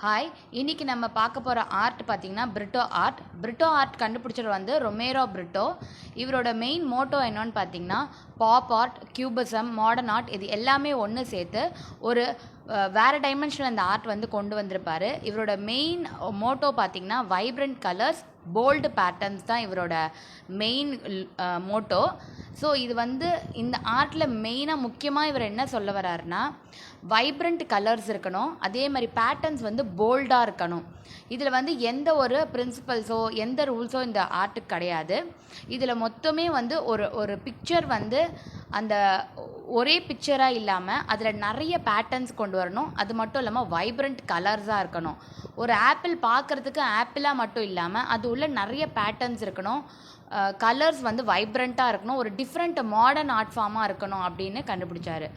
Hi, இன்னைக்கு நம்ம பார்க்க போகிற ஆர்ட் பார்த்தீங்கன்னா பிரிட்டோ ஆர்ட். பிரிட்டோ ஆர்ட் கண்டுபிடிச்சவர் வந்து ரொமேரோ பிரிட்டோ. இவரோட மெயின் மோட்டோ என்னன்னு பார்த்தீங்கன்னா pop art, cubism, modern art இது எல்லாமே ஒன்று சேர்த்து ஒரு வேறு டைமென்ஷனில் இந்த ஆர்ட் வந்து கொண்டு வந்திருப்பார். இவரோட மெயின் மோட்டோ பார்த்தீங்கன்னா வைப்ரண்ட் கலர்ஸ், போல்டு பேட்டர்ன்ஸ் தான் இவரோட மெயின் மோட்டோ. ஸோ இது வந்து இந்த ஆர்ட்டில் மெயினாக முக்கியமாக இவர் என்ன சொல்ல வர்றாருன்னா வைப்ரண்ட் கலர்ஸ் இருக்கணும், அதே மாதிரி பேட்டர்ன்ஸ் வந்து போல்டாக இருக்கணும். இதில் வந்து எந்த ஒரு பிரின்சிபல்ஸோ எந்த ரூல்ஸோ இந்த ஆர்ட்டுக்கு கிடையாது. இதில் மொத்தமே வந்து ஒரு பிக்சர் வந்து அந்த ஒரே பிக்சராக இல்லாமல் அதில் நிறைய பேட்டர்ன்ஸ் கொண்டு வரணும். அது மட்டும் இல்லாமல் வைப்ரண்ட் கலர்ஸாக இருக்கணும். ஒரு ஆப்பிள் பார்க்குறதுக்கு ஆப்பிளாக மட்டும் இல்லாமல் அது உள்ள நிறைய பேட்டர்ன்ஸ் இருக்கணும், கலர்ஸ் வந்து வைப்ரண்ட்டாக இருக்கணும், ஒரு டிஃப்ரெண்ட் மாடர்ன் ஆர்ட் ஃபார்மாக இருக்கணும் அப்படின்னு கண்டுபிடிச்சாரு.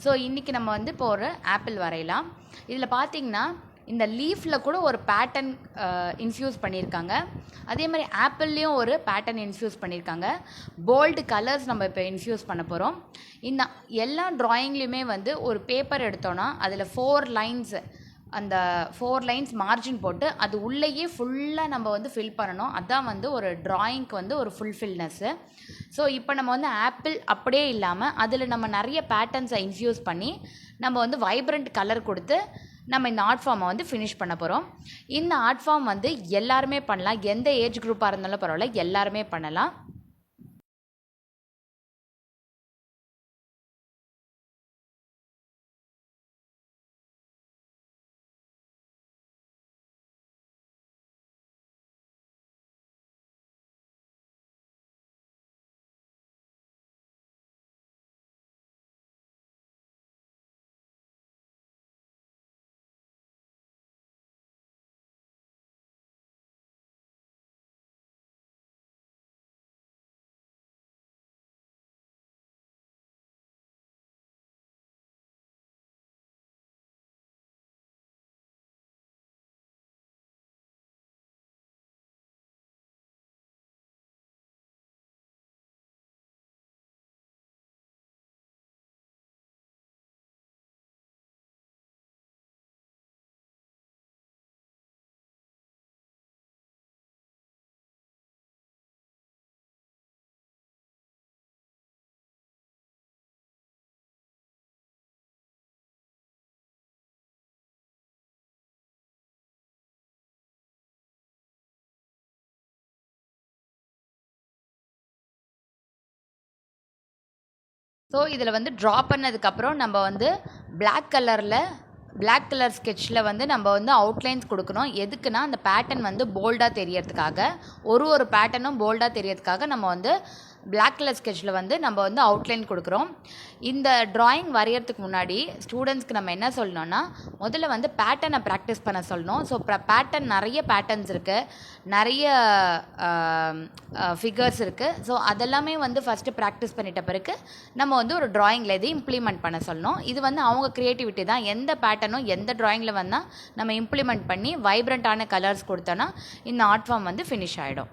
ஸோ இன்றைக்கி நம்ம வந்து இப்போ ஒரு ஆப்பிள் வரையலாம். இதில் பார்த்திங்கன்னா இந்த லீஃபில் கூட ஒரு பேட்டர்ன் இன்ஃப்யூஸ் பண்ணியிருக்காங்க. அதே மாதிரி ஆப்பிள்லேயும் ஒரு பேட்டர்ன் இன்ஃப்யூஸ் பண்ணியிருக்காங்க. போல்டு கலர்ஸ் நம்ம இப்போ இன்ஃப்யூஸ் பண்ண போகிறோம். இந்த எல்லா ட்ராயிங்லேயுமே வந்து ஒரு பேப்பர் எடுத்தோன்னா அதில் 4 லைன்ஸ், அந்த 4 லைன்ஸ் மார்ஜின் போட்டு அது உள்ளேயே ஃபுல்லாக நம்ம வந்து ஃபில் பண்ணணும். அதுதான் வந்து ஒரு ட்ராயிங்க்கு வந்து ஒரு ஃபுல்ஃபில்னஸ்ஸு. ஸோ இப்போ நம்ம வந்து ஆப்பிள் அப்படியே இல்லாமல் அதில் நம்ம நிறைய பேட்டர்ன்ஸை இன்ஃப்யூஸ் பண்ணி நம்ம வந்து வைப்ரண்ட் கலர் கொடுத்து நம்ம இந்த ஆர்ட் ஃபார்மை வந்து ஃபினிஷ் பண்ண போகிறோம். இந்த ஆர்ட் ஃபார்ம் வந்து எல்லாருமே பண்ணலாம், எந்த ஏஜ் குரூப்பாக இருந்தாலும் பரவாயில்ல, எல்லாருமே பண்ணலாம். ஸோ இதில் வந்து ட்ரா பண்ணதுக்கப்புறம் நம்ம வந்து பிளாக் கலர் ஸ்கெட்சில் வந்து நம்ம வந்து அவுட்லைன்ஸ் கொடுக்கணும். எதுக்குன்னா அந்த பேட்டர்ன் வந்து போல்டாக தெரியறதுக்காக, ஒரு பேட்டர்னும் போல்டாக தெரியறதுக்காக நம்ம வந்து பிளாக் கலர் ஸ்கெட்சில் வந்து நம்ம வந்து அவுட்லைன் கொடுக்குறோம். இந்த ட்ராயிங் வரைகிறதுக்கு முன்னாடி ஸ்டூடெண்ட்ஸ்க்கு நம்ம என்ன சொல்லணும்னா முதல்ல வந்து பேட்டர்னை ப்ராக்டிஸ் பண்ண சொல்லணும். ஸோ பேட்டர்ன் நிறைய பேட்டர்ன்ஸ் இருக்குது, நிறைய ஃபிகர்ஸ் இருக்குது. ஸோ அதெல்லாமே வந்து ஃபஸ்ட்டு ப்ராக்டிஸ் பண்ணிட்ட பிறகு நம்ம வந்து ஒரு ட்ராயிங்கில் இதை இம்ப்ளிமெண்ட் பண்ண சொல்லணும். இது வந்து அவங்க க்ரியேட்டிவிட்டி தான். எந்த பேட்டர்னும் எந்த ட்ராயிங்கில் வந்தால் நம்ம இம்ப்ளிமெண்ட் பண்ணி வைப்ரண்ட்டான கலர்ஸ் கொடுத்தோன்னா இந்த ஆர்ட் ஃபார்ம் வந்து ஃபினிஷ் ஆகிடும்.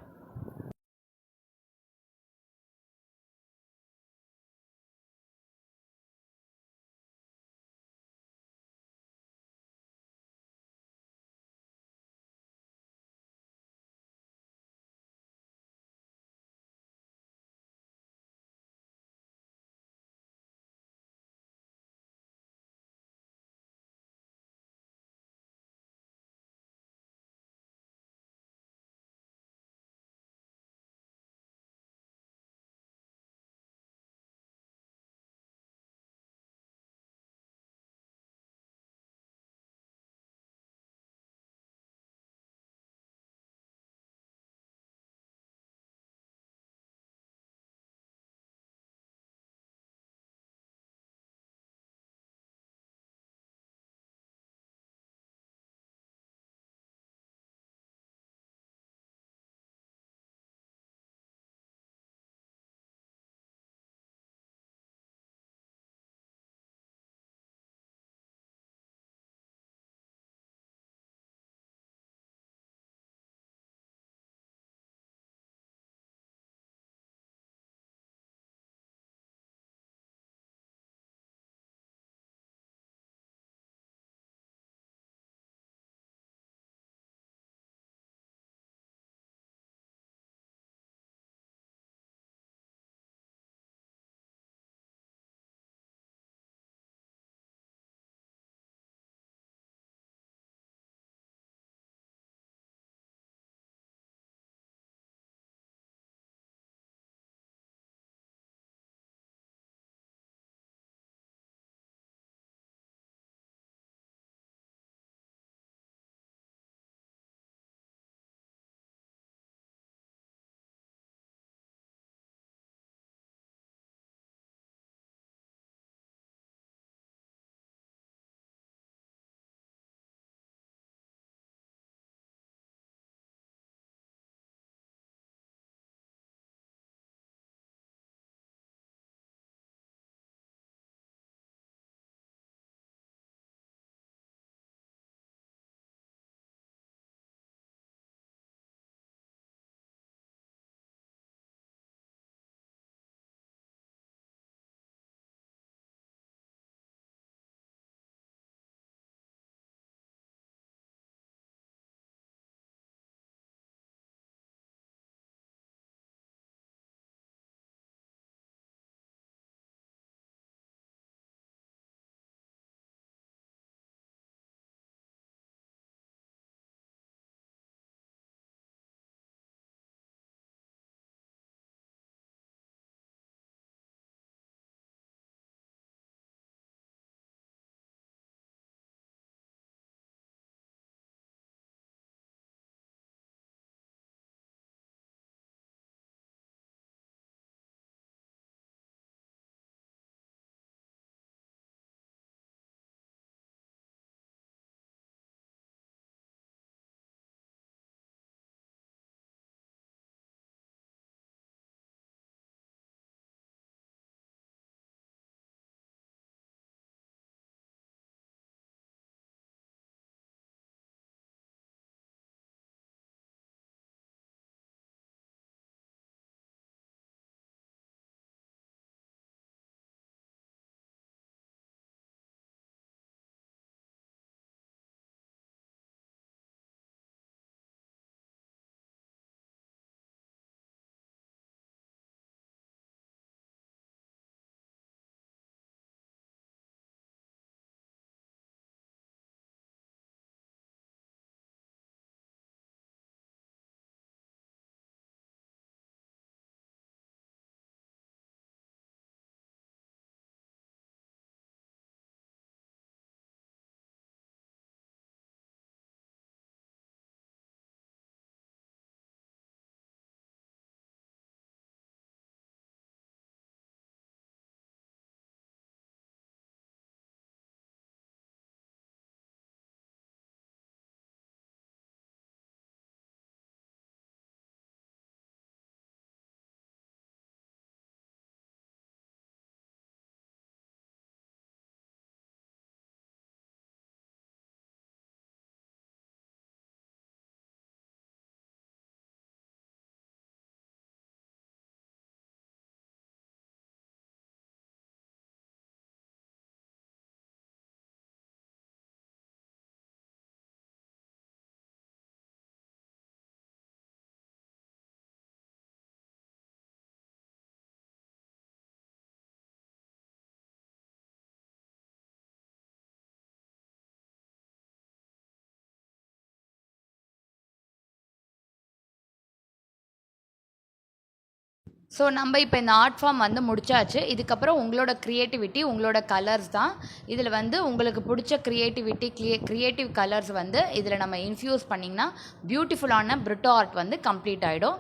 ஸோ நம்ம இப்போ இந்த ஆர்ட் ஃபார்ம் வந்து முடிச்சாச்சு. இதுக்கப்புறம் உங்களோட க்ரியேட்டிவிட்டி, உங்களோட கலர்ஸ் தான். இதில் வந்து உங்களுக்கு பிடிச்ச க்ரியேட்டிவ் கலர்ஸ் வந்து இதில் நம்ம இன்ஃப்யூஸ் பண்ணிங்கன்னா பியூட்டிஃபுல்லான பிரிட்டோ ஆர்ட் வந்து கம்ப்ளீட் ஆகிடும்.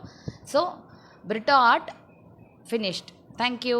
So Britto art finished. Thank you.